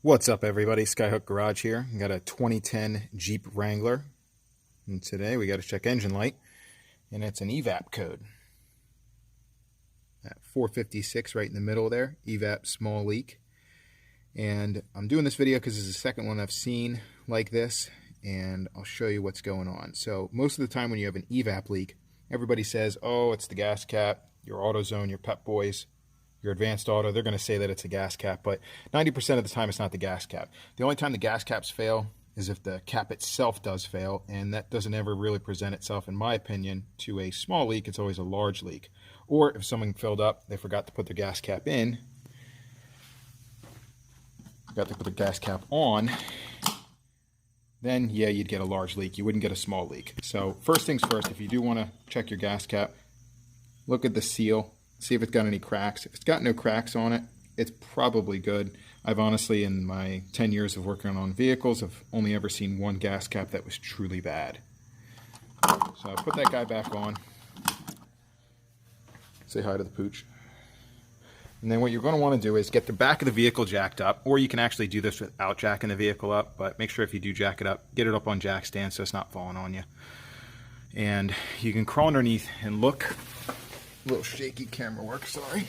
What's up, everybody? Skyhook Garage here. We got a 2010 Jeep Wrangler, and today we got to check engine light, and it's an EVAP code. That 456 right in the middle there, EVAP small leak. And I'm doing this video because this is the second one I've seen like this, and I'll show you what's going on. So most of the time when you have an EVAP leak, everybody says, oh, it's the gas cap, your AutoZone, your Pep Boys, your Advanced Auto, they're going to say that it's a gas cap, but 90% of the time it's not the gas cap. The only time the gas caps fail is if the cap itself does fail, and that doesn't ever really present itself, in my opinion, to a small leak. It's always a large leak. Or if someone filled up, they forgot to put their gas cap in, forgot to put the gas cap on, then yeah, you'd get a large leak. You wouldn't get a small leak. So first things first, if you do want to check your gas cap, look at the seal. See if it's got any cracks. If it's got no cracks on it, it's probably good. I've honestly, in my 10 years of working on vehicles, have only ever seen one gas cap that was truly bad. So I'll put that guy back on. Say hi to the pooch. And then what you're going to want to do is get the back of the vehicle jacked up, or you can actually do this without jacking the vehicle up, but make sure if you do jack it up, get it up on jack stand so it's not falling on you. And you can crawl underneath and look. A little shaky camera work, sorry.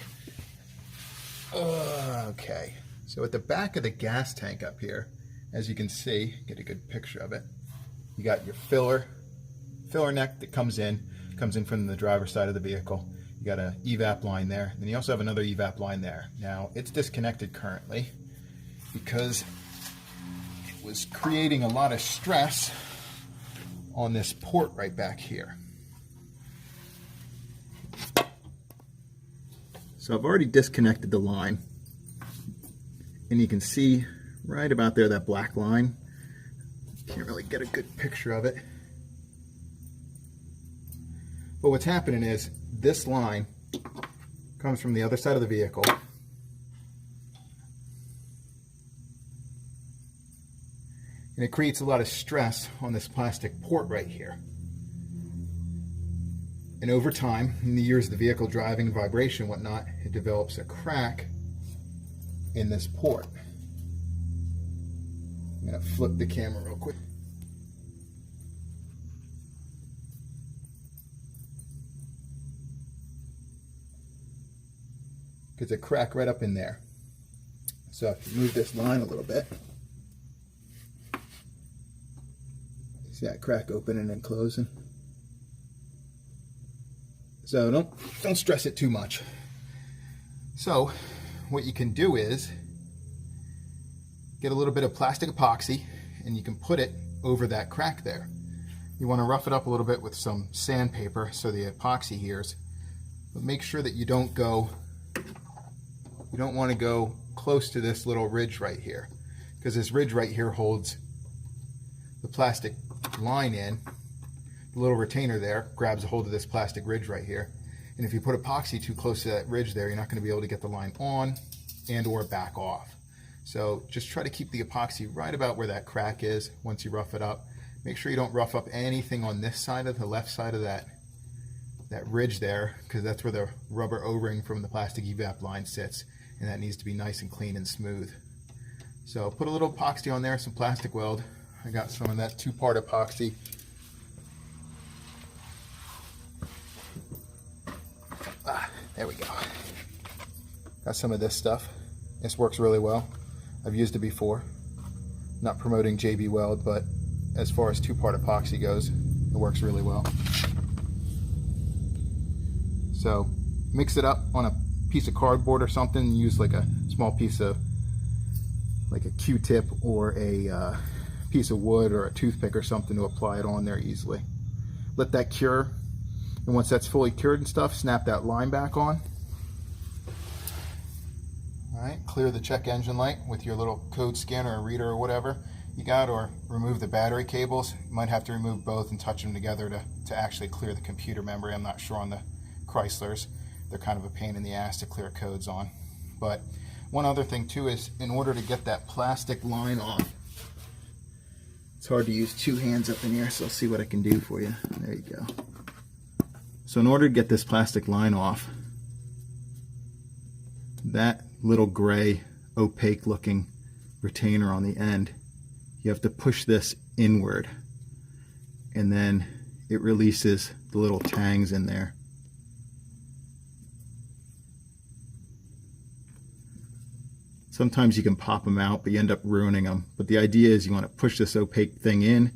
Okay, so at the back of the gas tank up here, as you can see, get a good picture of it, you got your filler neck that comes in from the driver's side of the vehicle. You got an EVAP line there, and then you also have another EVAP line there. Now, it's disconnected currently because it was creating a lot of stress on this port right back here. So I've already disconnected the line, and you can see right about there that black line. Can't really get a good picture of it. But what's happening is this line comes from the other side of the vehicle, and it creates a lot of stress on this plastic port right here. And over time, in the years of the vehicle driving, vibration, whatnot, it develops a crack in this port. I'm going to flip the camera real quick. There's a crack right up in there. So if you move this line a little bit, see that crack opening and closing? So don't stress it too much. So what you can do is get a little bit of plastic epoxy, and you can put it over that crack there. You want to rough it up a little bit with some sandpaper so the epoxy adheres, but make sure that you don't want to go close to this little ridge right here, because this ridge right here holds the plastic line in. The little retainer there grabs a hold of this plastic ridge right here, and if you put epoxy too close to that ridge there, you're not going to be able to get the line on and or back off. So just try to keep the epoxy right about where that crack is once you rough it up. Make sure you don't rough up anything on this side of the left side of that ridge there, because that's where the rubber O-ring from the plastic EVAP line sits, and that needs to be nice and clean and smooth. So put a little epoxy on there, some plastic weld. I got some of that 2-part epoxy. There we go. Got some of this stuff. This works really well. I've used it before. Not promoting JB Weld, but as far as 2-part epoxy goes, it works really well. So mix it up on a piece of cardboard or something. Use like a small piece of, like a Q-tip or a piece of wood or a toothpick or something to apply it on there easily. Let that cure. And once that's fully cured and stuff, snap that line back on. All right, clear the check engine light with your little code scanner or reader or whatever you got, or remove the battery cables. You might have to remove both and touch them together to actually clear the computer memory. I'm not sure on the Chryslers. They're kind of a pain in the ass to clear codes on. But one other thing too is, in order to get that plastic line off, it's hard to use 2 hands up in here, so I'll see what I can do for you. There you go. So in order to get this plastic line off, that little gray opaque looking retainer on the end, you have to push this inward, and then it releases the little tangs in there. Sometimes you can pop them out, but you end up ruining them. But the idea is you want to push this opaque thing in,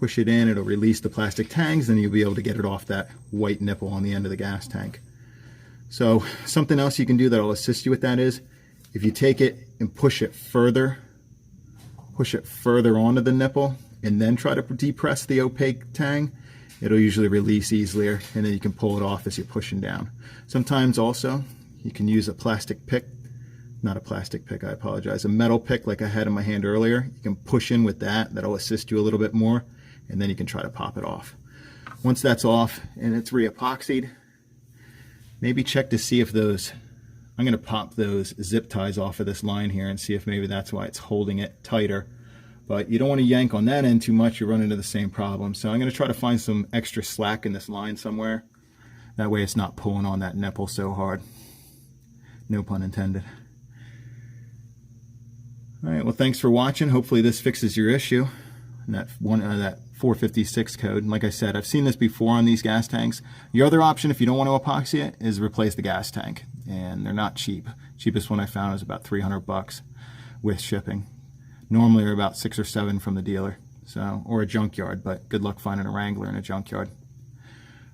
push it in, it'll release the plastic tangs, and you'll be able to get it off that white nipple on the end of the gas tank. So something else you can do that will assist you with that is, if you take it and push it further onto the nipple, and then try to depress the opaque tang, it'll usually release easier, and then you can pull it off as you're pushing down. Sometimes also you can use a plastic pick, not a plastic pick, I apologize, a metal pick like I had in my hand earlier. You can push in with that, that'll assist you a little bit more, and then you can try to pop it off. Once that's off and it's re-epoxied, maybe check to see if those, I'm going to pop those zip ties off of this line here and see if maybe that's why it's holding it tighter. But you don't want to yank on that end too much, you run into the same problem. So I'm going to try to find some extra slack in this line somewhere. That way it's not pulling on that nipple so hard. No pun intended. Alright, well thanks for watching. Hopefully this fixes your issue. And that 456 code. And like I said, I've seen this before on these gas tanks. Your other option, if you don't want to epoxy it, is replace the gas tank. And they're not cheap. Cheapest one I found is about 300 bucks with shipping. Normally they're about 6 or 7 from the dealer, so, or a junkyard, but good luck finding a Wrangler in a junkyard.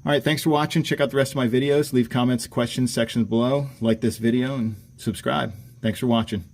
Alright, thanks for watching. Check out the rest of my videos. Leave comments, questions, sections below. Like this video and subscribe. Thanks for watching.